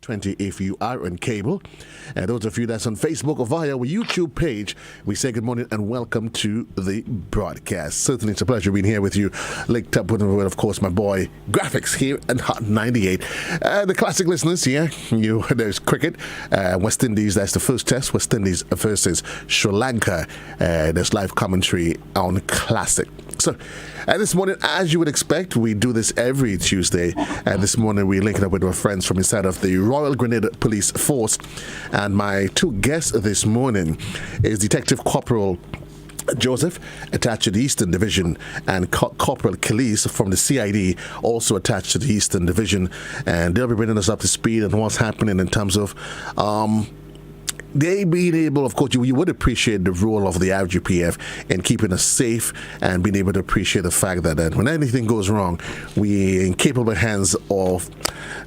20 if you are on cable. And those of you that's on Facebook or via our YouTube page, we say good morning and welcome to the broadcast. Certainly it's a pleasure being here with you. Linked up with, of course, my boy Graphics here at Hot 98. The classic listeners here, there's cricket. West Indies, that's the first test. West Indies versus Sri Lanka. There's live commentary on classic. So, this morning, as you would expect, we do this every Tuesday. And this morning, we're linking up with our friends from inside of the Royal Grenada Police Force. And my two guests this morning is Detective Corporal Joseph, attached to the Eastern Division, and Corporal Khalees from the CID, also attached to the Eastern Division. And they'll be bringing us up to speed on what's happening in terms of they being able, of course, you would appreciate the role of the RGPF in keeping us safe and being able to appreciate the fact that when anything goes wrong, we're in capable hands of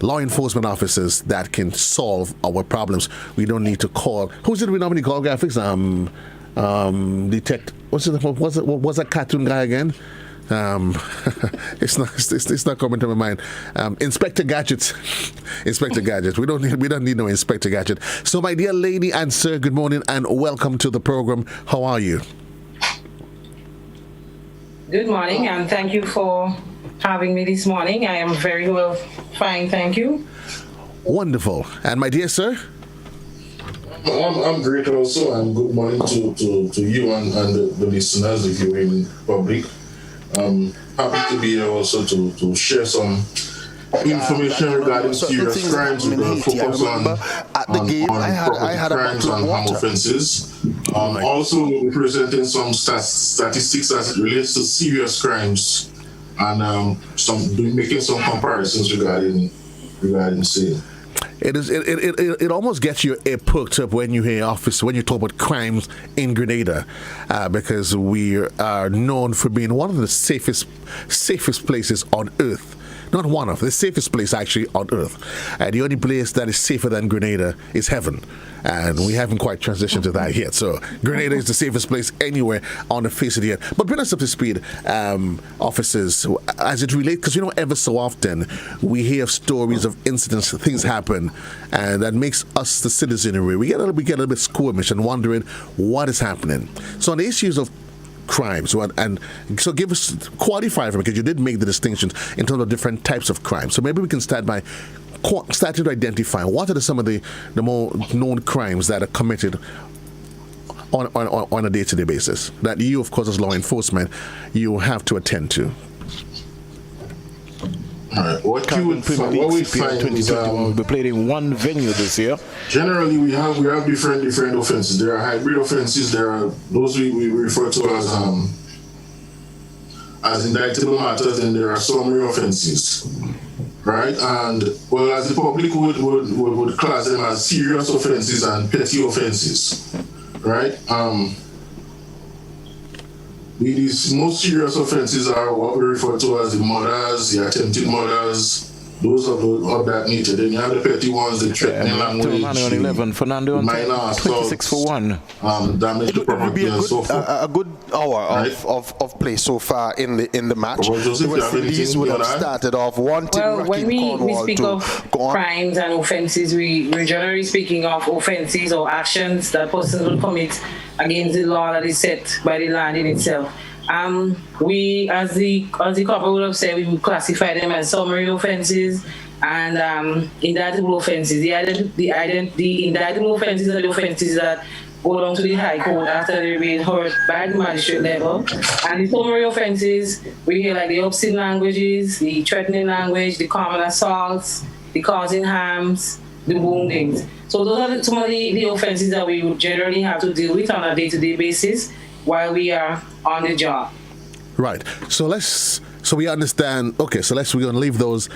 law enforcement officers that can solve our problems. We don't need to call. Who's it we normally call, Graphics? What's that cartoon guy again? It's not coming to my mind. Inspector Gadgets. Inspector Gadgets. We don't need no Inspector Gadget. So, my dear lady and sir, good morning and welcome to the program. How are you? Good morning, and thank you for having me this morning. I am very well, fine, thank you. Wonderful. And my dear sir? I'm great also, and good morning to you and the listeners, the viewing public. Happy to be here also to share some information regarding serious crimes with a focus on property crimes and harm offences. Also presenting some statistics as it relates to serious crimes and making some comparisons regarding same. It almost gets you perked up when you hear when you talk about crimes in Grenada, because we are known for being one of the safest places on earth. Not one of the safest place actually on earth. The only place that is safer than Grenada is heaven. And we haven't quite transitioned to that yet. So Grenada is the safest place anywhere on the face of the earth. But bring us up to speed, officers, as it relates, because ever so often we hear stories of incidents, things happen, and that makes us, the citizenry, we get a little bit squirmish and wondering what is happening. So on the issues of crimes, and so give us, qualify for it, because you did make the distinctions in terms of different types of crimes. So maybe we can start to identify what are some of the more known crimes that are committed on a day-to-day basis that you, of course, as law enforcement, you have to attend to. Right. What we find is we'll be played in one venue this year. Generally, we have different offenses. There are hybrid offenses. There are those we refer to as indictable matters, and there are summary offenses. Right, and well, as the public would class them as serious offenses and petty offenses. Right. These most serious offenses are what we refer to as the murders, the attempted murders, those of that nature. Then you have the petty ones, the threatening language, on 11, Fernando on minor assaults, 26 for 1. Damage to property and so forth. A good hour of play so far in the match. The West Indies would have started off wanting when we speak of crimes and offences, we're generally speaking of offences or actions that persons will commit against the law that is set by the land in itself. We, as the corporal would have said, we would classify them as summary offences and indictable offences. The indictable offences are the offences that go down to the High Court after they're being heard by the magistrate level. And the summary offences, we hear like the obscene languages, the threatening language, the common assaults, the causing harms, the woundings. So those are some of the offences that we would generally have to deal with on a day-to-day basis while we are on the job. Right. So we understand. Okay. So we're going to leave those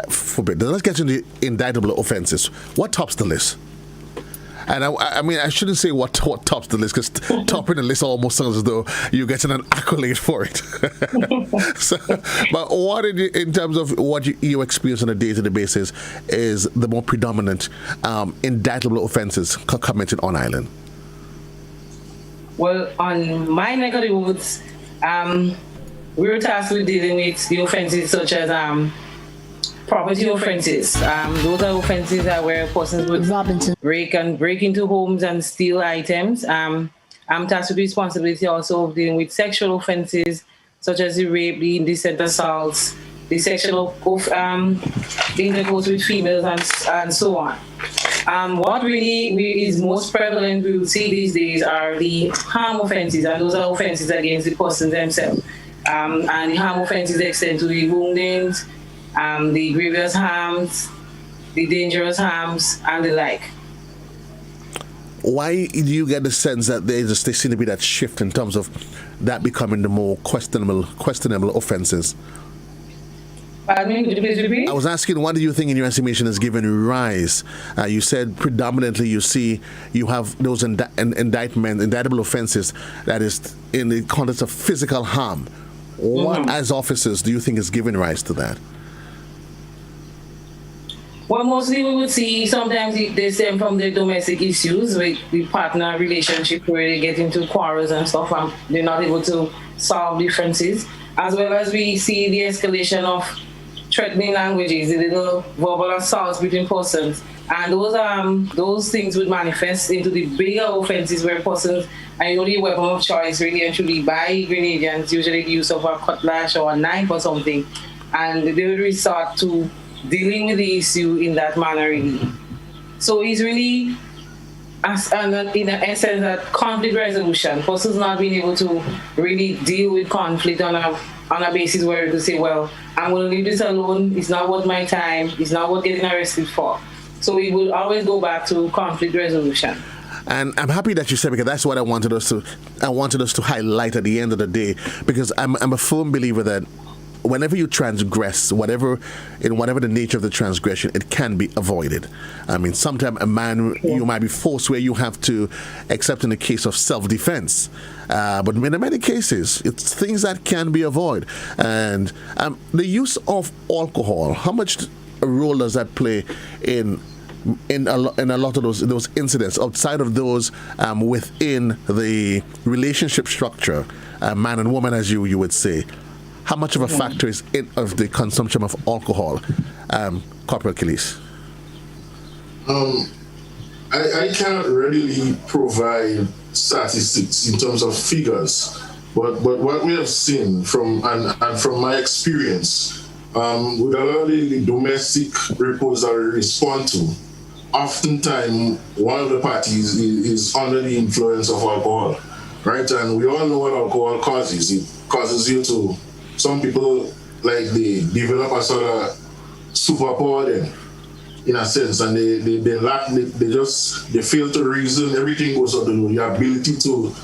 for a bit. Then let's get into the indictable offences. What tops the list? And I mean, I shouldn't say what tops the list, because topping the list almost sounds as though you're getting an accolade for it. But what in terms of what you experience on a day-to-day basis is the more predominant indictable offences committed on island? Well, on my neck of the woods, we were tasked with dealing with the offences such as property offenses. Those are offenses that where persons would break into homes and steal items. I'm tasked with responsibility also of dealing with sexual offenses such as the rape, the indecent assaults, the sexual intercourse with females, and so on. What really is most prevalent we will see these days are the harm offenses, and those are offenses against the persons themselves. And the harm offenses extend to the woundings, the grievous harms, the dangerous harms, and the like. Why do you get the sense that there seems to be that shift in terms of that becoming the more questionable offenses? Pardon me, could you please repeat? I was asking, what do you think in your estimation has given rise? You said predominantly you have those indictable offenses that is in the context of physical harm. What, as officers, do you think is giving rise to that? Well, mostly we would see sometimes they stem from the domestic issues with the partner relationship where they get into quarrels and stuff and they're not able to solve differences. As well as we see the escalation of threatening languages, the little verbal assaults between persons. And those things would manifest into the bigger offenses where persons are only weapon of choice really and truly by Grenadians, usually the use of a cutlass or a knife or something. And they would resort to dealing with the issue in that manner really. So it's really, in essence, that conflict resolution. Persons not being able to really deal with conflict on a basis where you say, well, I'm going to leave this alone. It's not worth my time. It's not worth getting arrested for. So we will always go back to conflict resolution. And I'm happy that you said, because that's what I wanted us to highlight at the end of the day, because I'm a firm believer that whenever you transgress, whatever the nature of the transgression, it can be avoided. I mean, sometimes you might be forced where you have to, except in the case of self-defense. But in many cases, it's things that can be avoided. And the use of alcohol, how much role does that play in a lot of those incidents outside of those within the relationship structure, man and woman, as you would say? How much of a factor is it of the consumption of alcohol, Corporal Killis? I can't readily provide statistics in terms of figures, but what we have seen from my experience with a lot of the domestic reports that we respond to, oftentimes one of the parties is under the influence of alcohol, right? And we all know what alcohol causes. It causes you to, some people, like, they develop a sort of superpower then, in a sense, and they lack, they fail to reason. Everything goes out the door. Your ability to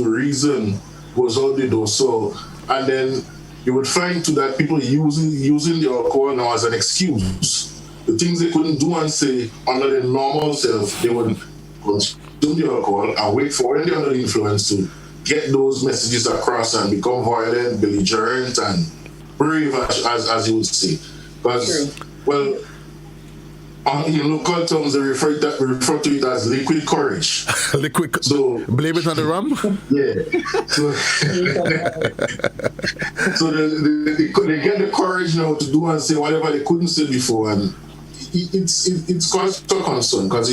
reason goes out the door. So, and then you would find too that people using the alcohol now as an excuse. The things they couldn't do and say under their normal self, they would consume the alcohol and wait for when they're under the influence to get those messages across and become violent, belligerent, and brave, as you would say. Because, well, in local terms, they refer to it as liquid courage. Liquid. So blame it on the rum. Yeah. So they get the courage now to do and say whatever they couldn't say before, and it's caused a concern because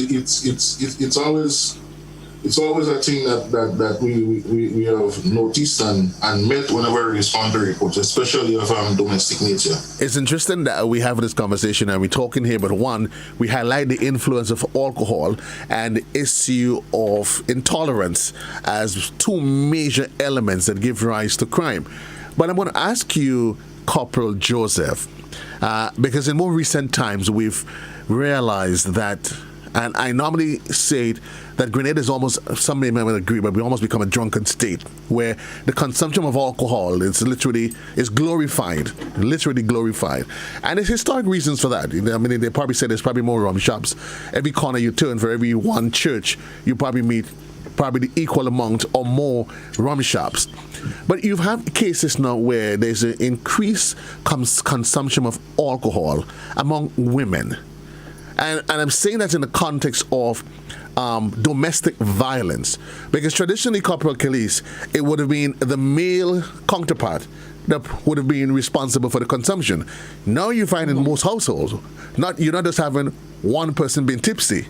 it's always a thing that we have noticed and met whenever we respond to reports, especially of domestic nature. It's interesting that we have this conversation and we're talking here, but one, we highlight the influence of alcohol and the issue of intolerance as two major elements that give rise to crime. But I'm going to ask you, Corporal Joseph, because in more recent times we've realized that, and I normally say it, that Grenada is almost, some may not agree, but we almost become a drunken state where the consumption of alcohol is glorified, literally glorified. And there's historic reasons for that. I mean, they probably say there's probably more rum shops. Every corner you turn, for every one church, you probably meet the equal amount or more rum shops. But you have cases now where there's an increased consumption of alcohol among women. And I'm saying that in the context of domestic violence, because traditionally, Corporal Killis, it would have been the male counterpart that would have been responsible for the consumption. Now you find in most households, you're not just having one person being tipsy,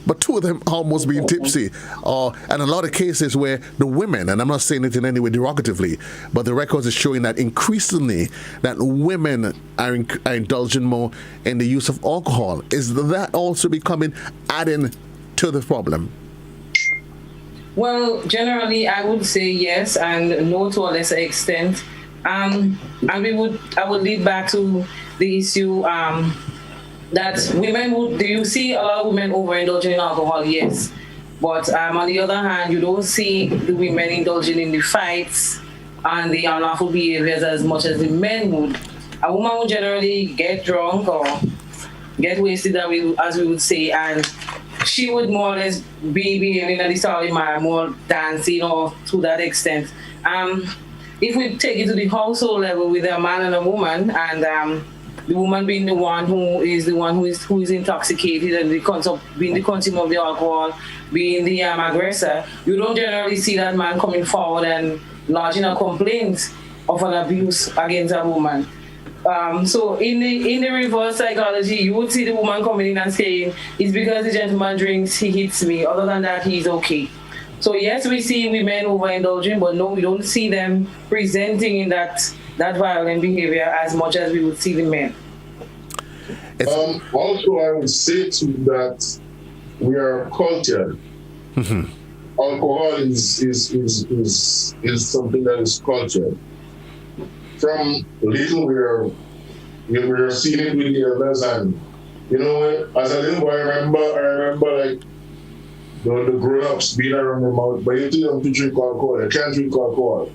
but two of them almost being tipsy. And a lot of cases where the women, and I'm not saying it in any way derogatively, but the records are showing that increasingly that women are indulging more in the use of alcohol. Is that also adding to the problem? Well, generally, I would say yes, and no to a lesser extent. And I would lead back to the issue that women do you see a lot of women overindulging in alcohol? Yes. But on the other hand, you don't see the women indulging in the fights and the unlawful behaviors as much as the men would. A woman would generally get drunk or get wasted, as we would say, and she would more or less be behaving in a disorderly manner, more dancing or to that extent. If we take it to the household level with a man and a woman, and the woman being the one who is intoxicated and being the consumer of the alcohol, being the aggressor, you don't generally see that man coming forward and lodging a complaint of an abuse against a woman. So in the reverse psychology, you would see the woman coming in and saying, it's because the gentleman drinks, he hits me. Other than that, he's okay. So yes, we see women overindulging, but no, we don't see them presenting in that violent behavior as much as we would see the men. Also, I would say too that we are cultured. Mm-hmm. Alcohol is something that is cultured. From little, we are seeing it with the elders, and as a little boy, I remember like the grown-ups being around the mouth, but you tell them to drink alcohol, they can't drink alcohol.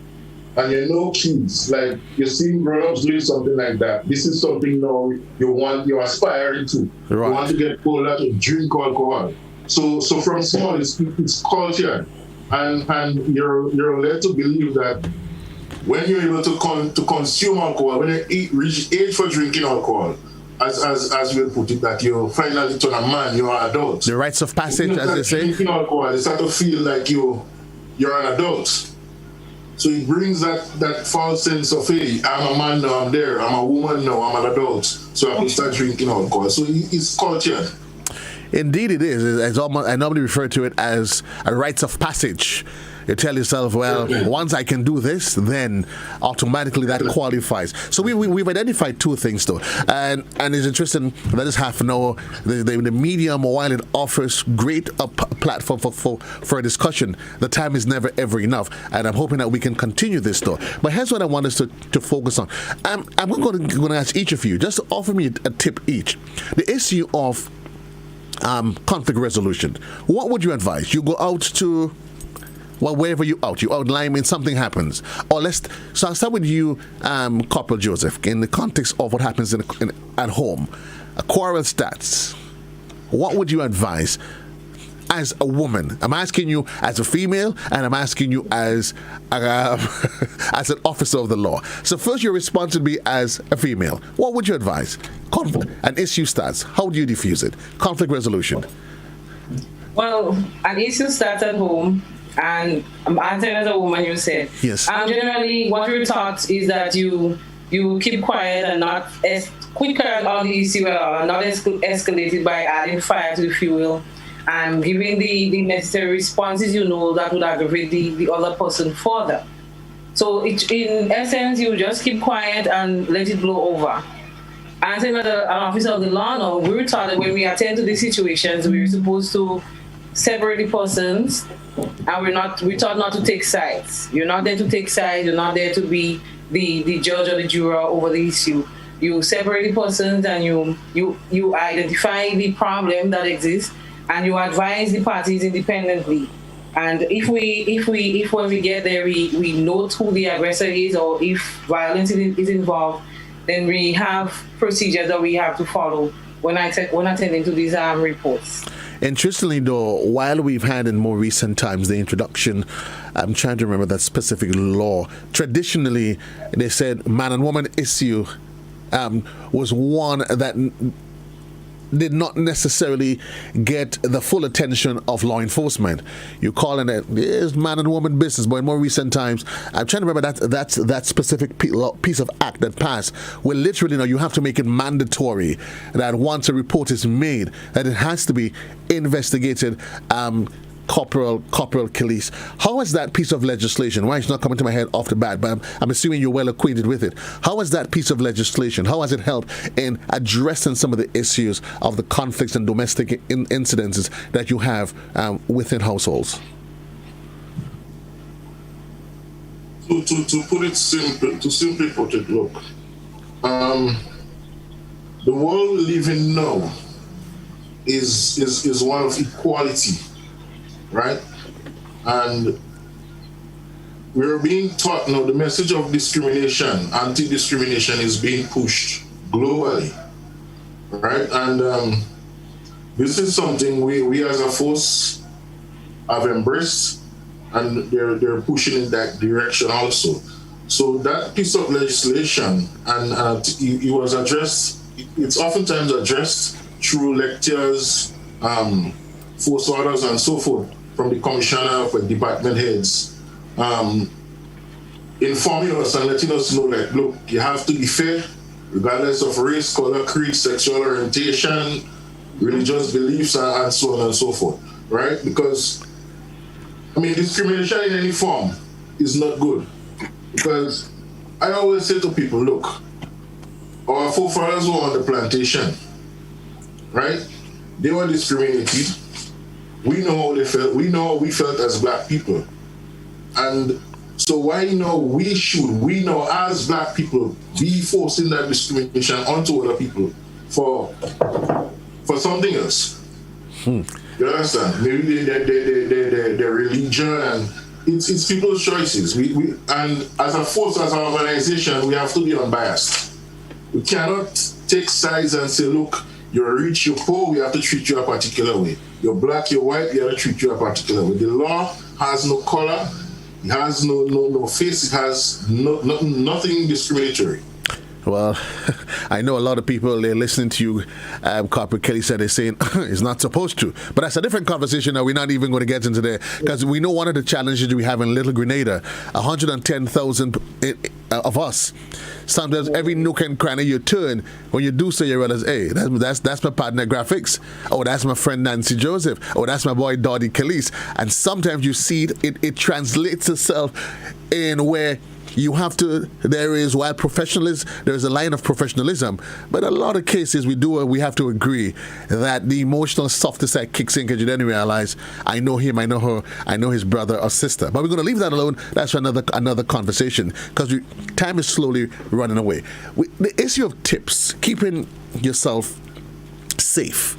And kids, like you're seeing grown-ups doing something like that. This is something now you're aspiring to. Right. You want to get older to drink alcohol. So from small, it's culture, and you're led to believe that when you're able to consume alcohol, when you reach age for drinking alcohol, as you put it, that you finally turn a man, you're an adult. The rites of passage, as they say. Drinking alcohol, they start to feel like you're an adult. So it brings that false sense of, hey, I'm a man now, I'm there. I'm a woman now, I'm an adult. So I can start drinking alcohol. So it's culture. Indeed it is. It's almost, I normally refer to it as a rites of passage. You tell yourself, well, once I can do this, then automatically that qualifies. So we've identified two things, though. And it's interesting that this half an hour, the medium, while it offers great platform for a discussion, the time is never, ever enough. And I'm hoping that we can continue this, though. But here's what I want us to focus on. I'm going to ask each of you, just to offer me a tip each. The issue of conflict resolution. What would you advise? You go out to... Well, wherever you're out line when something happens. Or so I'll start with you, Corporal Joseph, in the context of what happens at home. A quarrel starts. What would you advise as a woman? I'm asking you as a female, and I'm asking you as as an officer of the law. So first, your response would be as a female. What would you advise? An issue starts. How do you diffuse it? Conflict resolution. Well, an issue starts at home. And I'm answering as a woman, you said. Yes. Generally, what we're taught is that you keep quiet and not quick on the issue, not escalate it by adding fire to the fuel and giving the necessary responses that would aggravate the other person further. So in essence, you just keep quiet and let it blow over. Answering as an officer of the law, now, we were taught that when we attend to these situations, we're supposed to separate the persons, and we're taught not to take sides. You're not there to take sides. You're not there to be the judge or the juror over the issue. You separate the persons, and you identify the problem that exists, and you advise the parties independently. And if when we get there we note who the aggressor is, or if violence is involved, then we have procedures that we have to follow when attending to these reports. Interestingly, though, while we've had in more recent times the introduction, I'm trying to remember that specific law. Traditionally, they said man and woman issue was one that did not necessarily get the full attention of law enforcement. You call it it's man and woman business, but in more recent times, I'm trying to remember that specific piece of act that passed, where literally now you have to make it mandatory that once a report is made, that it has to be investigated. Corporal Khalees. How is that piece of legislation? Why it's not coming to my head off the bat, but I'm assuming you're well acquainted with it. How is that piece of legislation? How has it helped in addressing some of the issues of the conflicts and domestic incidences that you have within households? To put it simply put it, look, the world we live in now is one of equality. Right? And we're being taught now the message of discrimination, anti-discrimination is being pushed globally. Right? And this is something we as a force have embraced, and they're pushing in that direction also. So that piece of legislation, and it was addressed, it's oftentimes addressed through lectures, force orders and so forth, from the commissioner, for department heads, informing us and letting us know that, look, you have to be fair, regardless of race, color, creed, sexual orientation, religious beliefs, and so on and so forth, right? Because, I mean, discrimination in any form is not good. Because I always say to people, look, our forefathers were on the plantation, right? They were discriminated. We know how they felt. We know how we felt as black people. And so why we know as black people be forcing that discrimination onto other people for something else? You understand? Maybe their religion, and it's people's choices. We and as a force, as an organization, we have to be unbiased. We cannot take sides and say, look, you're rich, you're poor, we have to treat you a particular way. You're black, you're white, we have to treat you a particular way. The law has no color, it has no face, it has nothing discriminatory. Well, I know a lot of people, they're listening to you, Corporal Kelly said, they're saying it's not supposed to. But that's a different conversation that we're not even going to get into there. Because we know one of the challenges we have in Little Grenada, 110,000 of us. Sometimes every nook and cranny you turn, when you do say you realize, hey, that's my partner graphics. Oh, that's my friend Nancy Joseph. Oh, that's my boy Doddy Khalees. And sometimes you see it translates itself in where you have to, while professionalism, there's a line of professionalism, but a lot of cases we have to agree that the emotional softer side kicks in because you then realize, I know him, I know her, I know his brother or sister. But we're going to leave that alone. That's for another conversation, because time is slowly running away. The issue of tips, keeping yourself safe.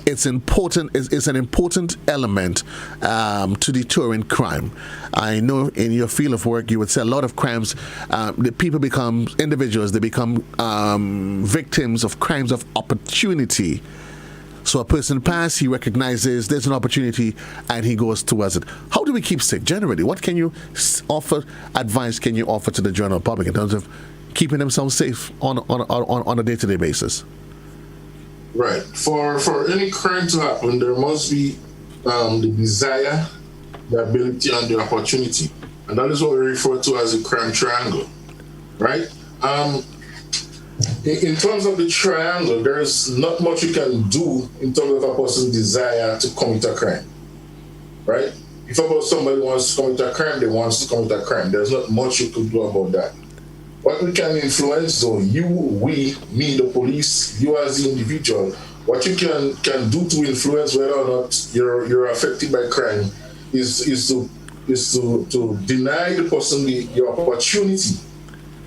It's important. It's an important element to deterring crime. I know in your field of work, you would say a lot of crimes, the people become individuals. They become victims of crimes of opportunity. So a person passes, he recognizes there's an opportunity, and he goes towards it. How do we keep safe generally? What can you advice can you offer to the general public in terms of keeping themselves safe on a day-to-day basis? Right. For any crime to happen, there must be the desire, the ability, and the opportunity. And that is what we refer to as a crime triangle. Right? In terms of the triangle, there's not much you can do in terms of a person's desire to commit a crime. Right? If somebody wants to commit a crime, they want to commit a crime. There's not much you can do about that. What we can influence, though, me, the police, you as the individual, what you can do to influence whether or not you're affected by crime is to deny the person the opportunity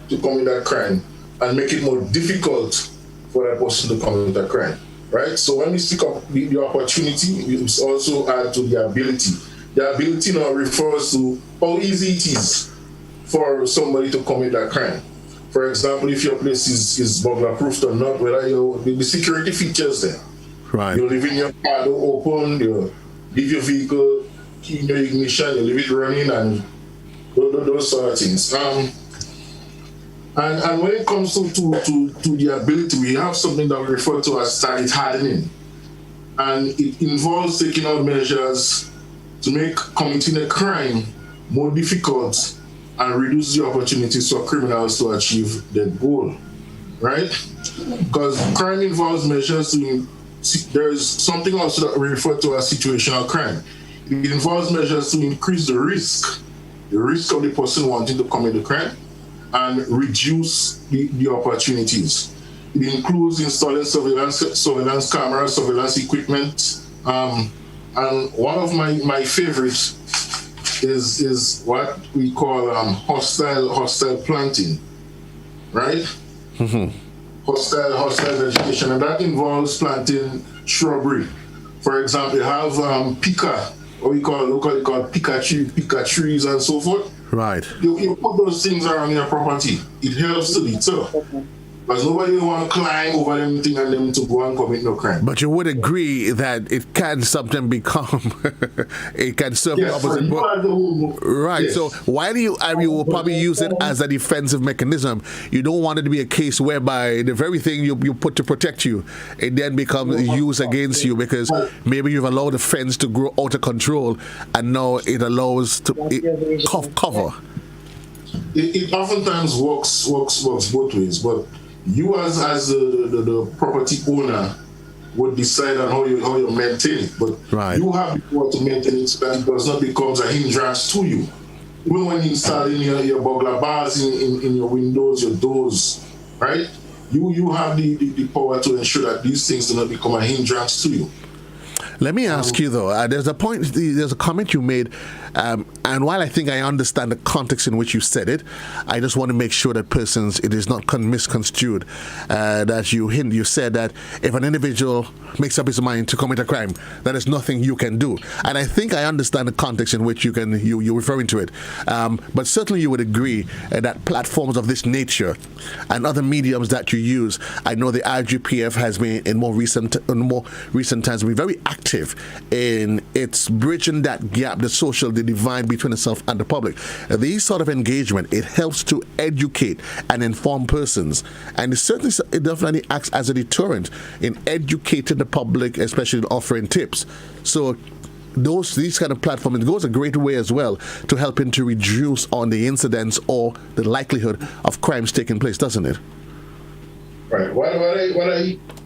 to commit that crime and make it more difficult for that person to commit that crime. Right? So when we speak of the opportunity, we also add to the ability. The ability now refers to how easy it is for somebody to commit that crime. For example, if your place is burglar-proofed or not, whether the security features there. Right. You leave in your car door open, you leave your vehicle, key in your ignition, you leave it running, and those sort of things. And when it comes to the ability, we have something that we refer to as target hardening. And it involves taking out measures to make committing a crime more difficult and reduce the opportunities for criminals to achieve their goal, right? Because crime involves measures to, there's something also that we refer to as situational crime. It involves measures to increase the risk of the person wanting to commit the crime and reduce the opportunities. It includes installing surveillance cameras, surveillance equipment, and one of my favorites is what we call hostile planting, right? Mm-hmm. Hostile vegetation, and that involves planting shrubbery. For example, you have locally called pica trees and so forth. Right. You put those things around your property. It helps to deter. Because nobody want to climb over them thing and them to go and commit no crime. But you would agree that it can sometimes become, it can serve the opposite. Right. Yes. So while you will probably use it as a defensive mechanism, you don't want it to be a case whereby the very thing you put to protect you, it then becomes used against you because maybe you've allowed the fence to grow out of control and now it allows to cover. It oftentimes works both ways, but you as the property owner would decide on how you maintain it, but you have the power to maintain it so that it does not become a hindrance to you. Even when you install in your burglar bars in your windows, your doors, right? You have the power to ensure that these things do not become a hindrance to you. Let me ask you though, there's a comment you made, and while I think I understand the context in which you said it, I just want to make sure that it is not misconstrued. That you said that if an individual makes up his mind to commit a crime, that is nothing you can do. And I think I understand the context in which you're referring to it. But certainly you would agree that platforms of this nature and other mediums that you use, I know the IGPF has been in more recent times been very active in its bridging that gap, the divide between itself and the public. These sort of engagement, it helps to educate and inform persons, and it definitely acts as a deterrent in educating the public, especially in offering tips. So these kind of platforms, it goes a great way as well to helping to reduce on the incidence or the likelihood of crimes taking place, doesn't it? Right. What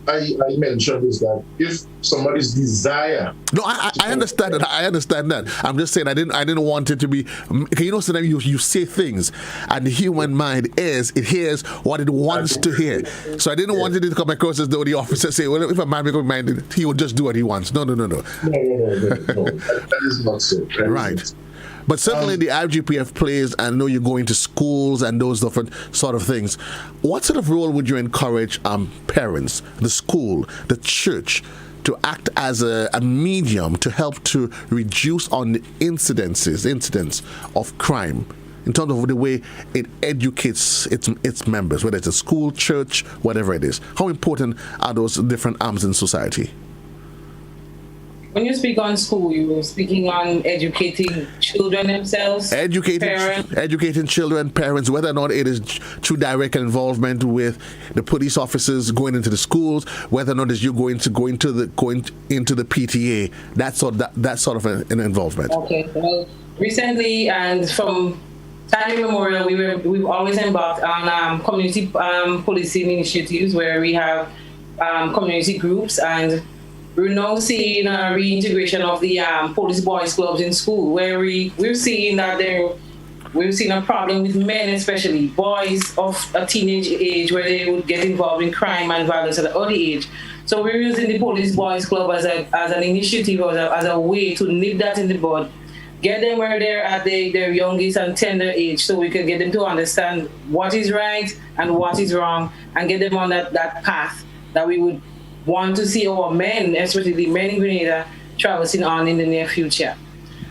I mentioned is that if somebody's desire. No, I understand that. I understand that. I'm just saying I didn't want it to be. You know, sometimes you say things, and the human mind it hears what it wants to hear. So I didn't want it to come across as though the officer say, well, if a man becomes minded, he will just do what he wants. No. No. That is not so. Right. But certainly the IGPF plays, and I know you're going to schools and those different sort of things. What sort of role would you encourage parents, the school, the church, to act as a medium to help to reduce on the incidents of crime in terms of the way it educates its members, whether it's a school, church, whatever it is? How important are those different arms in society? When you speak on school, you're speaking on educating children themselves, educating children, parents, whether or not it is through direct involvement with the police officers going into the schools, whether or not is you going into the PTA, that sort of an involvement. Okay. Well, recently and from time immemorial, we've always embarked on community policing initiatives where we have community groups, and we're now seeing a reintegration of the police boys clubs in school, where we're seeing a problem with men, especially boys of a teenage age, where they would get involved in crime and violence at an early age. So we're using the police boys club as an initiative, as a way to nip that in the bud, get them where they're at their youngest and tender age, so we can get them to understand what is right and what is wrong, and get them on that path that we would want to see our men, especially the men in Grenada, traversing on in the near future.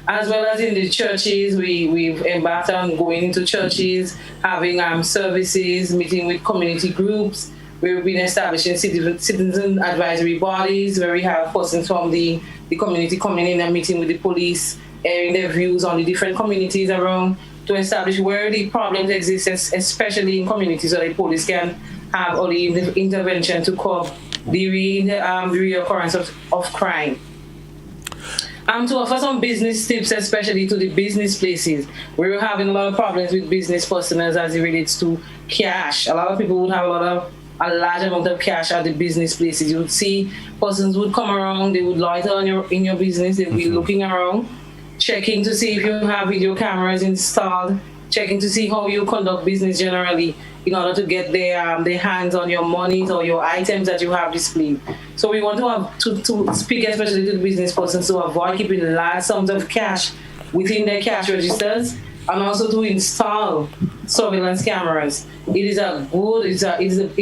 As well as in the churches, we've embarked on going into churches, having services, meeting with community groups. We've been establishing citizen advisory bodies where we have persons from the community coming in and meeting with the police, airing their views on the different communities around. to establish where the problems exist, especially in communities, so the police can have all the intervention to curb the reoccurrence of crime. To offer some business tips, especially to the business places. We're having a lot of problems with business customers as it relates to cash. A lot of people would have a large amount of cash at the business places. You would see persons would come around, they would loiter in your business, they would be looking around, checking to see if you have video cameras installed, checking to see how you conduct business generally in order to get their hands on your monies or your items that you have displayed. So we want to speak especially to the business persons to avoid keeping large sums of cash within their cash registers, and also to install surveillance cameras. It's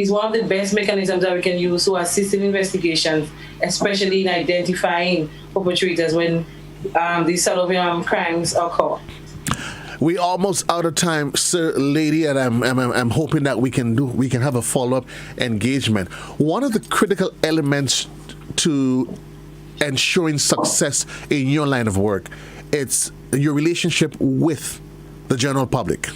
one of the best mechanisms that we can use to assist in investigations, especially in identifying perpetrators when these sort of crimes occur. We almost out of time, sir, lady, and I'm hoping that we can have a follow-up engagement. One of the critical elements to ensuring success in your line of work, it's your relationship with the general public.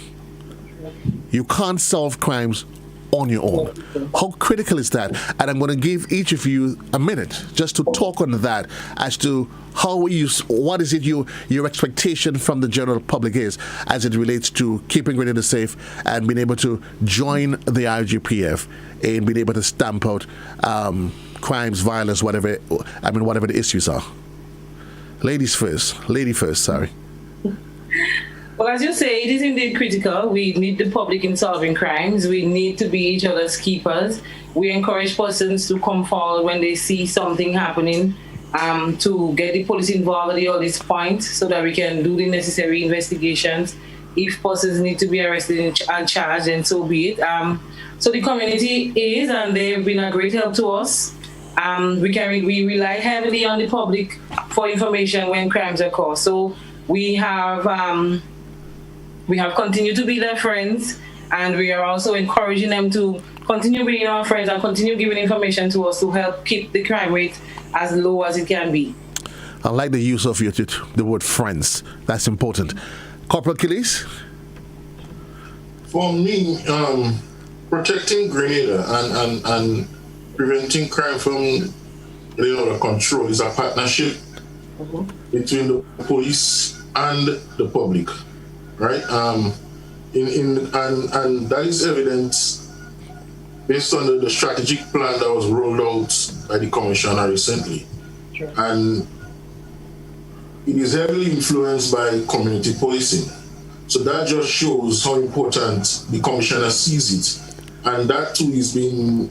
You can't solve crimes on your own. How critical is that? And I'm going to give each of you a minute just to talk on that as to what is it your expectation from the general public is as it relates to keeping Grenada safe and being able to join the IGPF and being able to stamp out crimes, violence, whatever the issues are. Lady first, sorry. Well, as you say, it is indeed critical. We need the public in solving crimes. We need to be each other's keepers. We encourage persons to come forward when they see something happening, to get the police involved at the earliest point so that we can do the necessary investigations. If persons need to be arrested and charged, then so be it. So the community is, and they've been a great help to us. We rely heavily on the public for information when crimes occur. So we have continued to be their friends, and we are also encouraging them to continue being our friends and continue giving information to us to help keep the crime rate as low as it can be. I like the use of the word friends. That's important. Corporal Killis? For me, protecting Grenada and preventing crime from getting out of control is a partnership between the police and the public. Right, and that is evident based on the strategic plan that was rolled out by the commissioner recently. Sure. And it is heavily influenced by community policing. So that just shows how important the commissioner sees it. And that too is being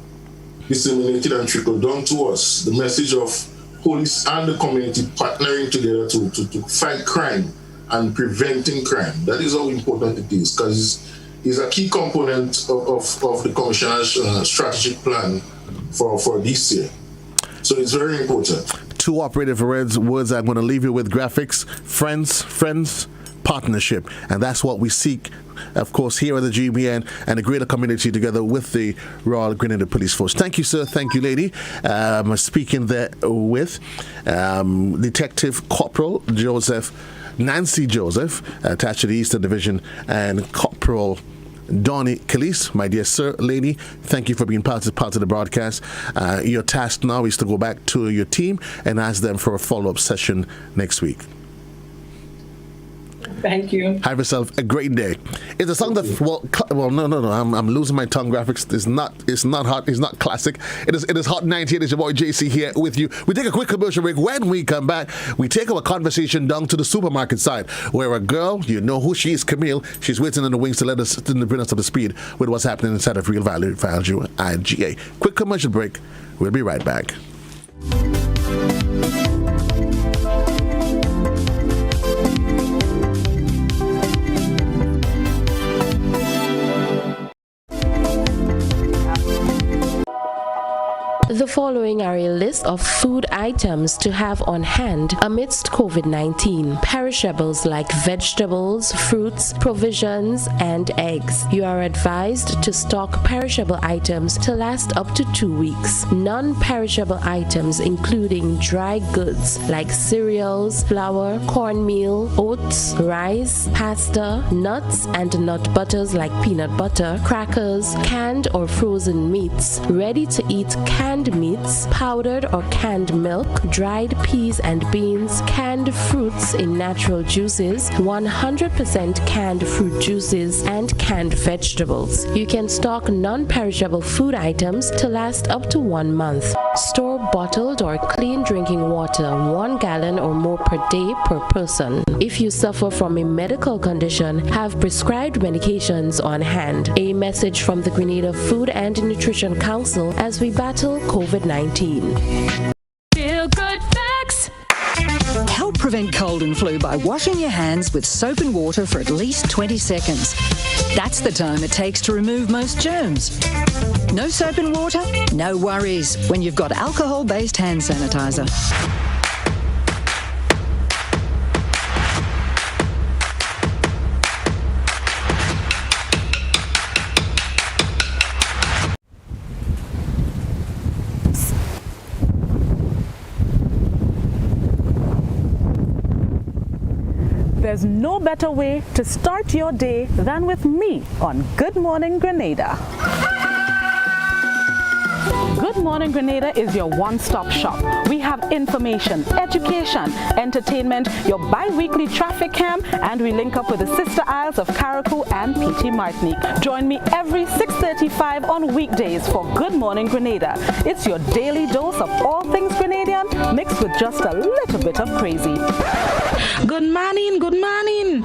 disseminated and trickled down to us. The message of police and the community partnering together to fight crime and preventing crime. That is how important it is, because it's a key component of the commissioner's strategic plan for this year. So it's very important. Two operative words I'm going to leave you with: graphics, friends, partnership. And that's what we seek, of course, here at the GBN and the greater community together with the Royal Grenada Police Force. Thank you, sir. Thank you, lady. I'm speaking there with Detective Corporal Nancy Joseph, attached to the Eastern Division, and Corporal Donnie Calise. My dear sir, lady, thank you for being part of the broadcast. Your task now is to go back to your team and ask them for a follow-up session next week. Thank you. Have yourself a great day. It's a song that no. I'm losing my tongue. Graphics. It's not hot. It's not classic. It is Hot 98. It's your boy JC here with you. We take a quick commercial break. When we come back, we take our conversation down to the supermarket side, where a girl, you know who she is, Camille. She's waiting in the wings to bring us up to speed with what's happening inside of Real Value IGA. Quick commercial break. We'll be right back. The following are a list of food items to have on hand amidst COVID-19. Perishables like vegetables, fruits, provisions, and eggs. You are advised to stock perishable items to last up to 2 weeks. Non-perishable items including dry goods like cereals, flour, cornmeal, oats, rice, pasta, nuts and nut butters like peanut butter, crackers, canned or frozen meats, ready-to-eat canned meats, powdered or canned milk, dried peas and beans, canned fruits in natural juices, 100% canned fruit juices, and canned vegetables. You can stock non-perishable food items to last up to 1 month. Store bottled or clean drinking water, 1 gallon or more per day per person. If you suffer from a medical condition, have prescribed medications on hand. A message from the Grenada Food and Nutrition Council as we battle COVID-19. Feel good facts. Help prevent cold and flu by washing your hands with soap and water for at least 20 seconds. That's the time it takes to remove most germs. No soap and water? No worries when you've got alcohol-based hand sanitizer. There's no better way to start your day than with me on Good Morning Grenada. Good Morning Grenada is your one-stop shop. We have information, education, entertainment, your bi-weekly traffic cam, and we link up with the sister isles of Carriacou and PT Martinique. Join me every 6:35 on weekdays for Good Morning Grenada. It's your daily dose of all things Grenadian, mixed with just a little bit of crazy. Good morning, good morning.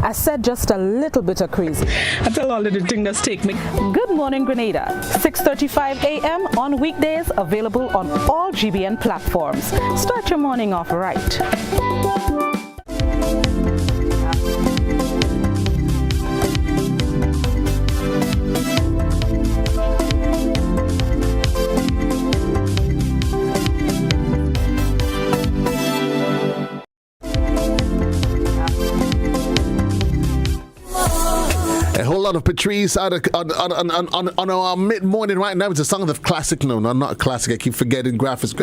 I said just a little bit of crazy. I tell all of the things that take me. Good Morning Grenada, 6:35 a.m. on weekdays, available on all GBN platforms. Start your morning off right. A whole lot of Patrice on our mid-morning right now. It's a song of the classic. No, not a classic. I keep forgetting graphics.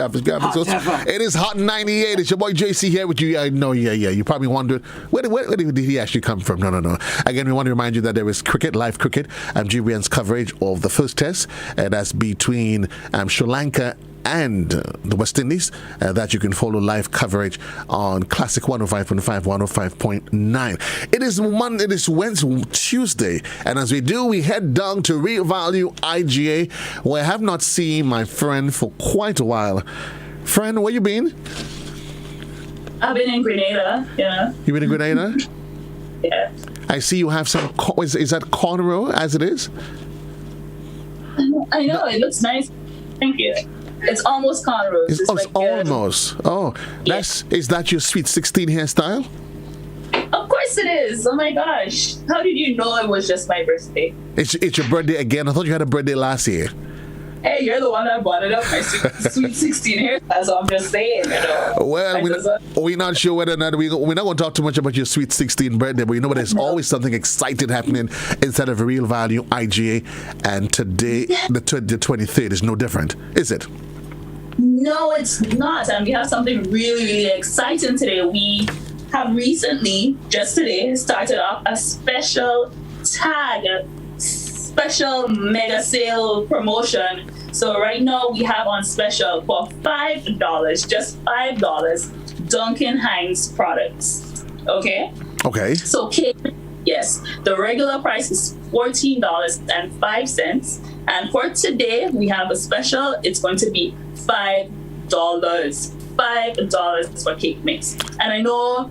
It is Hot 98. It's your boy JC here with you. I know, yeah. You probably wondered, where did he actually come from? No. Again, we want to remind you that there is cricket, live cricket, GBN's coverage of the first test. That's between Sri Lanka and the West Indies, that you can follow live coverage on Classic 105.5, 105.9. It is Wednesday, Tuesday, and as we do, we head down to Real Value IGA, where I have not seen my friend for quite a while. Friend, where you been? I've been in Grenada, yeah. You been in Grenada? Yeah. I see you have some, is that cornrow as it is? I know, it looks nice. Thank you. It's almost cornrows. It's like, almost. Is that your Sweet 16 hairstyle? Of course it is. Oh my gosh. How did you know it was just my birthday? It's your birthday again. I thought you had a birthday last year. Hey, you're the one that brought it up, my Sweet 16 hairstyle, so I'm just saying, Well, we're not sure whether or not we're not going to talk too much about your Sweet 16 birthday, but you know what? There's always something exciting happening inside of Real Value IGA, and today, the 23rd, is no different, is it? No, it's not. And we have something really, really exciting today. We have recently, just today, started off a special mega sale promotion. So right now we have on special for $5, just $5, Duncan Hines products. Okay? Okay. So cake, yes, the regular price is $14.05. And for today, we have a special. It's going to be $5. $5 for cake mix. And I know,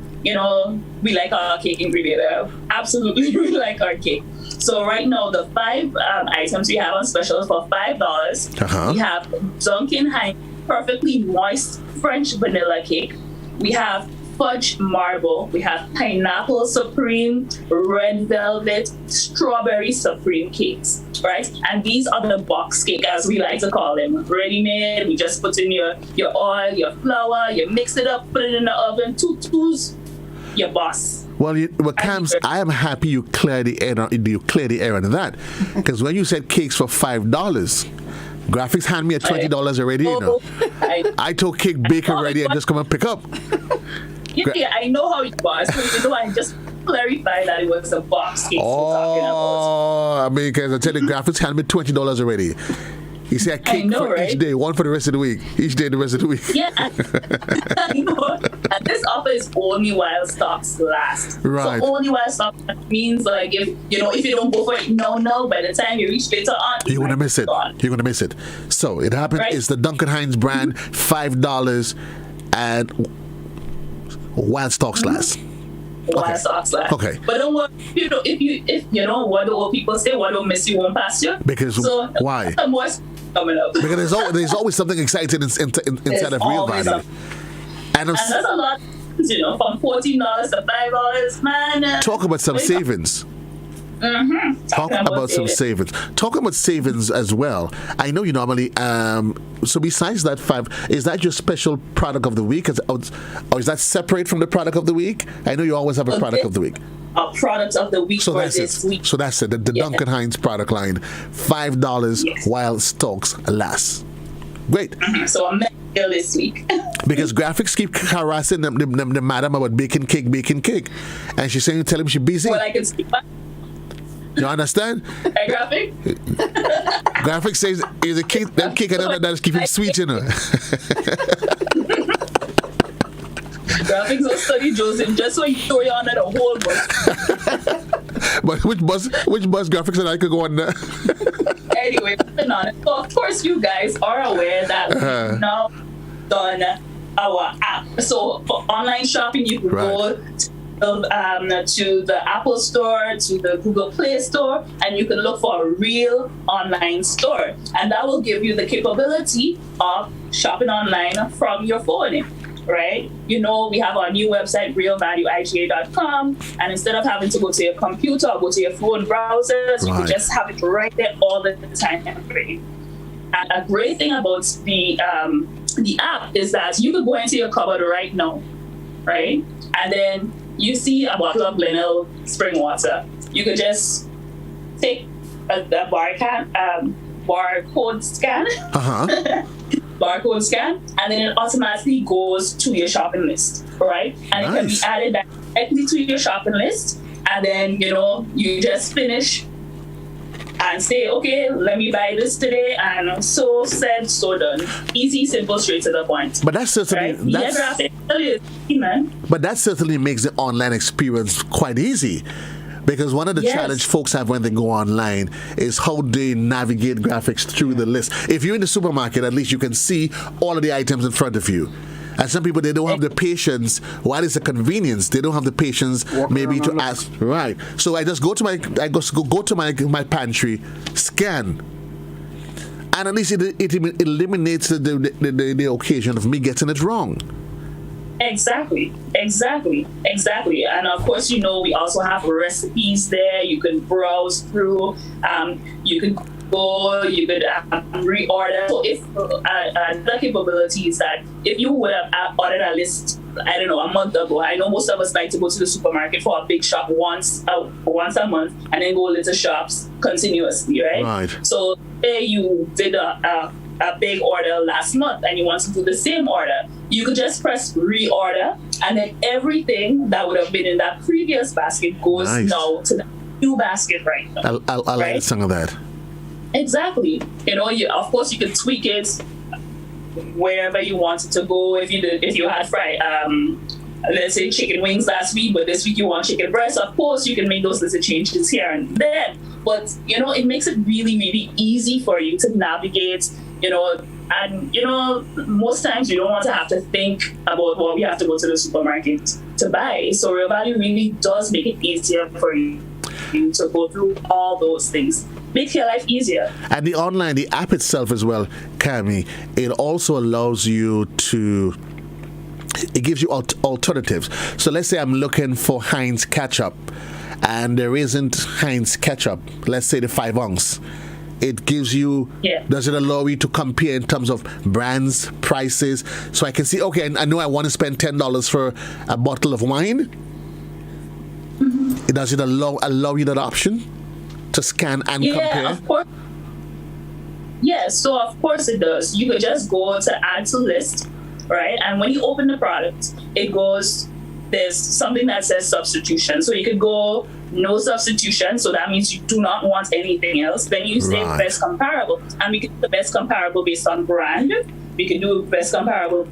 we like our cake in Grenada. Absolutely, we like our cake. So right now, the 5 items we have on special for $5. We have Duncan Hines perfectly moist French vanilla cake. We have fudge marble, we have pineapple supreme, red velvet, strawberry supreme cakes, right? And these are the box cake, as we like to call them, ready-made. We just put in your oil, your flour, you mix it up, put it in the oven, two your boss. Well, Cams, I am happy you clear the air on that, because when you said cakes for $5, Graphics hand me a $20 already, you know. I told cake bake already and just come and pick up. Yeah, I know how it was. So, you know, I just clarified that it was a box cake. Oh, I mean, because I tell you, Graphics hand me $20 already. You see a cake for right? each day, one for the rest of the week. Each day, the rest of the week. Yeah, I know. And this offer is only while stocks last. Right. So only while stocks means like if you don't go for it now, by the time you reach later on, you're gonna miss it. You're gonna miss it. So it happened. Right? It's the Duncan Hines brand, $5, and while stocks last. While stocks last. Okay. But don't worry, if you don't what do old people say, what don't miss you won't pass you. Because why? Coming up. Because there's always something exciting inside of Real Value. And that's a lot, from $14 to $5, man. Talk about some savings. Mm-hmm. Talk about some savings. Talk about savings as well. I know you normally. So besides that $5, is that your special product of the week, or is that separate from the product of the week? I know you always have a product of the week. A product of the week for this week. So that's it. The Duncan Hines product line, $5 while stocks last. Great. Mm-hmm. So I'm deal this week. Because Graphics keep harassing the madam about baking cake, and she's saying, tell him she's busy. Well, I can speak back. You understand? Hey, Graphic? Graphic says is a cake that cake and that is keeping sweet, you know. Graphics will study Joseph just so he throw you under the whole bus. But which bus Graphics and I could go on there? Anyway, moving on. So of course you guys are aware that we've now done our app. So for online shopping you can go to the Apple Store, to the Google Play Store, and you can look for a real online store. And that will give you the capability of shopping online from your phone, right? We have our new website, realvalueiga.com, and instead of having to go to your computer or go to your phone browsers, you can just have it right there all the time. And a great thing about the app is that you could go into your cupboard right now, right? And then you see a bottle of Glenelg spring water. You could just take a barcode scan, barcode scan, and then it automatically goes to your shopping list, right? And it can be added directly to your shopping list, and then you just finish and say, okay, let me buy this today, and so said, so done. Easy, simple, straight to the point. But that's certainly But that certainly makes the online experience quite easy. Because one of the challenge folks have when they go online is how they navigate Graphics through the list. If you're in the supermarket, at least you can see all of the items in front of you. And some people, they don't have the patience. While it's a convenience, they don't have the patience maybe to ask. Right. So I just go to my pantry, scan, and at least it eliminates the occasion of me getting it wrong. Exactly. And of course, we also have recipes there. You can browse through. You can go, you could reorder. So if the capability is that if you would have ordered a list, I don't know, a month ago, I know most of us like to go to the supermarket for a big shop once a month and then go little shops continuously, right? So say you did a big order last month and you want to do the same order, you could just press reorder, and then everything that would have been in that previous basket goes now to the new basket right now. I like some of that. Exactly. Of course you can tweak it wherever you want it to go. If you had let's say chicken wings last week, but this week you want chicken breast, of course you can make those little changes here and there. But it makes it really, really easy for you to navigate, and most times you don't want to have to think about what we have to go to the supermarket to buy. So Real Value really does make it easier for you to go through all those things. Make your life easier. And the app itself as well, Cami, it also allows you to it gives you alternatives. So let's say I'm looking for Heinz ketchup, and there isn't Heinz ketchup. Let's say the 5 ounce. It gives you, does it allow you to compare in terms of brands, prices? So I can see, okay, I know I want to spend $10 for a bottle of wine. Mm-hmm. Does it allow you that option to scan and compare? Of course. Yes, so of course it does. You could just go to add to list, right? And when you open the product, there's something that says substitution. So you could go no substitution. So that means you do not want anything else. Then you say best comparable. And we can do the best comparable based on brand. We can do best comparable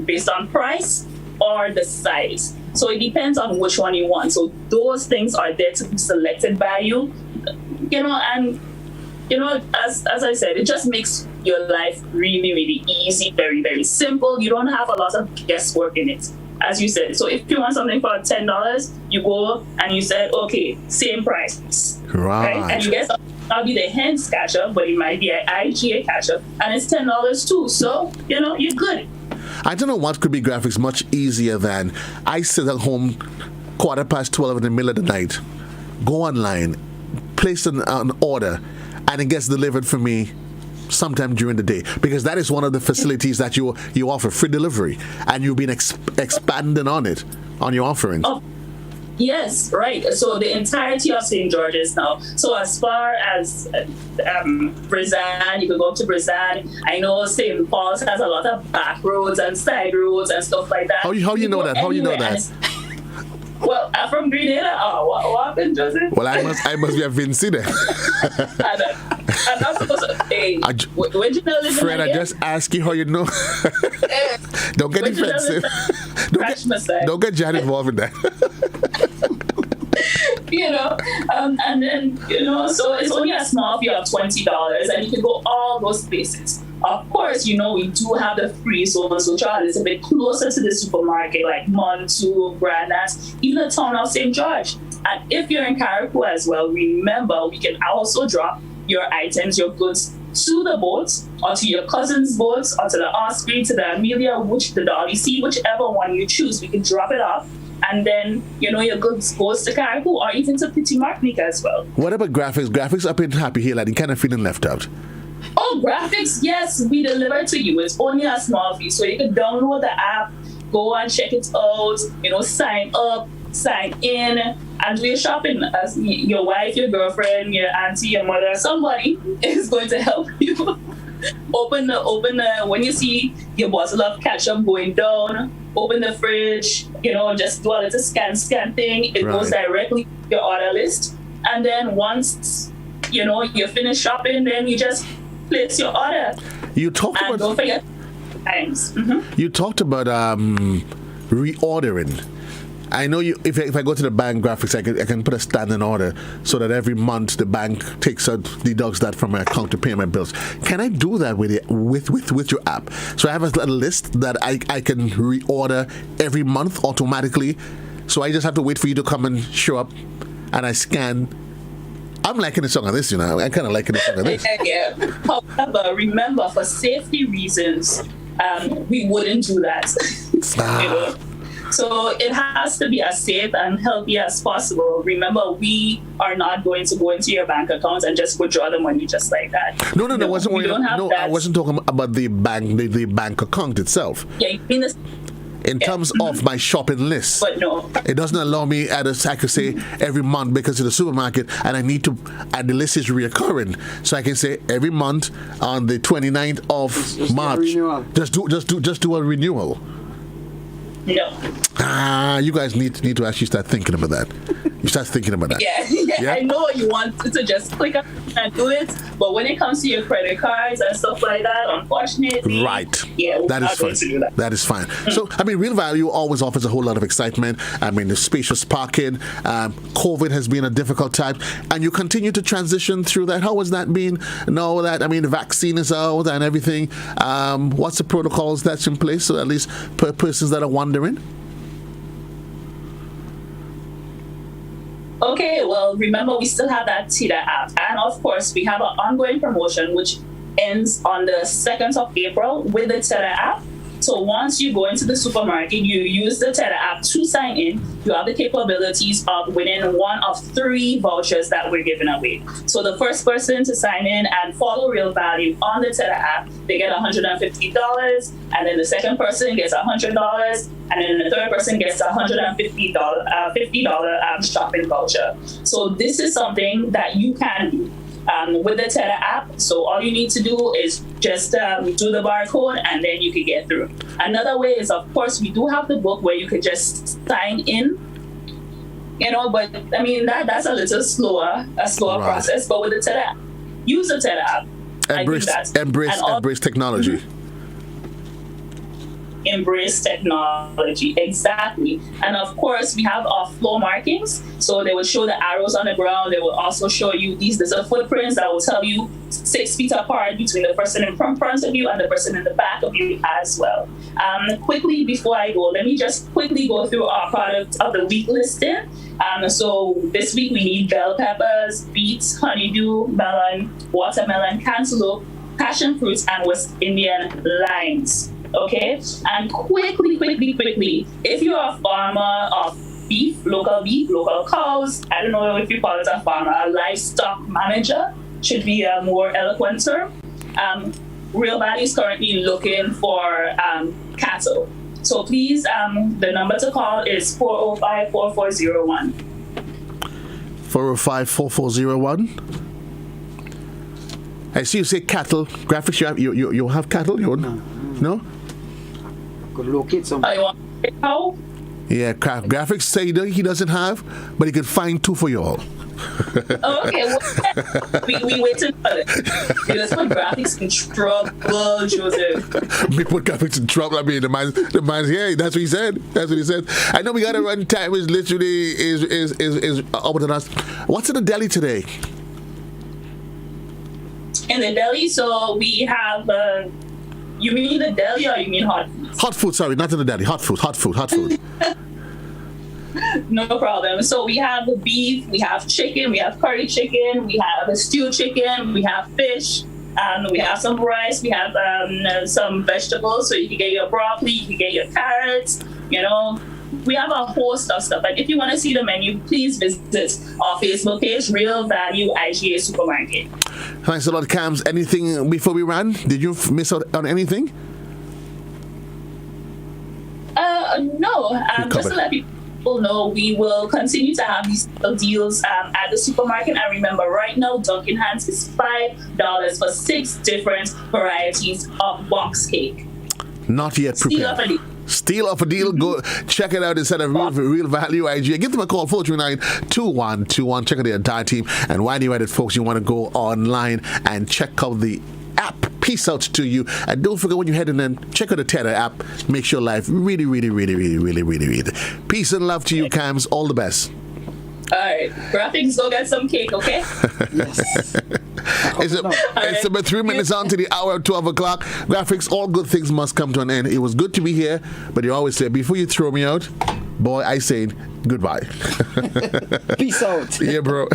based on price or the size. So it depends on which one you want. So those things are there to be selected by you. As I said, it just makes your life really, really easy, very, very simple. You don't have a lot of guesswork in it. As you said, so if you want something for $10, you go and you said, okay, same price. Right? And you guess that'll be the Heinz ketchup, but it might be an IGA ketchup, and it's $10 too. So, you're good. I don't know what could be graphics much easier than I sit at home 12:15 in the middle of the night, go online, place an order, and it gets delivered for me sometime during the day, because that is one of the facilities that you offer, free delivery, and you've been expanding on it, on your offerings. Oh, yes, right. So the entirety of St. George's now. So as far as Brizan, you can go up to Brizan. I know St. Paul's has a lot of back roads and side roads and stuff like that. How you know that? How you know that? Well, I'm from Grenada. What happened, Joseph? Well, I must be a Vinci then. I'm not supposed to. Hey, where'd you know this? Friend, I just ask you how you know. Don't get defensive. Don't get Jan involved in that. And then, so it's only a small fee of $20, and you can go all those places. Of course, we do have the free zone, so Charles is a bit closer to the supermarket, like Montu, Grandas, even the town of St. George. And if you're in Carriacou as well, remember, we can also drop your items, your goods to the boat, or to your cousin's boat, or to the Osprey, to the Amelia, the Dolly Sea, whichever one you choose, we can drop it off. And then, your goods goes to Carriacou or even to Petit Martinique as well. What about graphics? Graphics up in Happy Hill, and kind of feeling left out. Oh, graphics, yes, we deliver to you. It's only a small fee. So you can download the app, go and check it out, sign up, sign in, and do your shopping. As your wife, your girlfriend, your auntie, your mother, somebody is going to help you. Open the, when you see your bottle of ketchup going down, open the fridge, just do a little scan thing. It goes directly to your order list. And then once, you're finished shopping, then you just place your order. You talked about, don't forget times. Mm-hmm. You talked about reordering. I know if I go to the bank graphics, I can put a standing order so that every month the bank deducts that from my account to pay my bills. Can I do that with your app? So I have a little list that I can reorder every month automatically. So I just have to wait for you to come and show up, and I scan. I'm liking the song of this, I'm kind of liking the song of this. Yeah. However, remember, for safety reasons, we wouldn't do that. So it has to be as safe and healthy as possible. Remember, we are not going to go into your bank account and just withdraw the money just like that. No, I wasn't talking about the bank account itself. Yeah, you mean this. In terms of my shopping list, but no, it doesn't allow me I could say every month because of the supermarket, and the list is reoccurring. So I can say every month on the 29th of March, just do a renewal. No. You guys need to actually start thinking about that. You start thinking about that. Yeah. I know you want to just click on and do it, but when it comes to your credit cards and stuff like that, unfortunately, that is fine. That is fine. So, Real Value always offers a whole lot of excitement. The spacious parking. COVID has been a difficult time, and you continue to transition through that. How has that been? Now that the vaccine is out and everything, what's the protocols that's in place? So at least per persons that are wondering. Okay, well, remember, we still have that TIDA app. And of course, we have an ongoing promotion which ends on the 2nd of April with the TIDA app. So once you go into the supermarket, you use the Tether app to sign in. You have the capabilities of winning one of 3 vouchers that we're giving away. So the first person to sign in and follow Real Value on the Tether app, they get $150, and then the second person gets $100, and then the third person gets $50 shopping voucher. So this is something that you can do with the Tether app. So all you need to do is just do the barcode, and then you can get through. Another way is, of course, we do have the book where you could just sign in, but I mean that's a little slower process. But with the Tether app, use the Tether app. Embrace technology. Embrace technology, exactly. And of course, we have our floor markings. So they will show the arrows on the ground. They will also show you these little footprints that will tell you 6 feet apart between the person in front of you and the person in the back of you as well. Quickly, before I go, let me just quickly go through our product of the week listing. So this week we need bell peppers, beets, honeydew, melon, watermelon, cantaloupe, passion fruits, and West Indian limes. Okay, and quickly, if you're a farmer of beef, local cows, I don't know if you call it a farmer, a livestock manager should be a more eloquent term. Real Value is currently looking for cattle. So please, the number to call is 405-4401. 405-4401. I see you say cattle. Graphics, you have cattle? No? Could locate some. You want a cow? Yeah, Graphics say he doesn't have, but he could find 2 for you all. Okay, well, we waited for it. Because put Graphics in trouble, Joseph. We put Graphics in trouble. I mean, the man's yeah, that's what he said. I know we got to run time. Is literally is over to us. What's in the deli today? In the deli, so we have. You mean the deli or you mean hot food? Hot food, sorry, not in the deli. Hot food. No problem. So we have the beef, we have chicken, we have curry chicken, we have a stewed chicken, we have fish, we have some rice, we have some vegetables. So you can get your broccoli, you can get your carrots, We have a host of stuff. And if you want to see the menu, please visit our Facebook page, Real Value IGA Supermarket. Thanks a lot, Cams. Anything before we run? Did you miss out on anything? No. Just to let people know, we will continue to have these deals at the supermarket. And remember, right now, Dunkin' Hands is $5 for 6 different varieties of box cake. Not yet prepared. Steal off a deal. Go check it out instead of Real Value IGA. Give them a call, 439-2121. Check out the entire team. And while you're at it, folks, you want to go online and check out the app. Peace out to you. And don't forget when you're heading in, check out the Tether app. Makes your life really. Peace and love to you, Cams. All the best. All right. Graphics, go get some cake, okay? Yes. It's about 3 minutes on to the hour of 12 o'clock. Graphics, all good things must come to an end. It was good to be here, but you always say, before you throw me out, boy, I say goodbye. Peace out. Yeah, bro.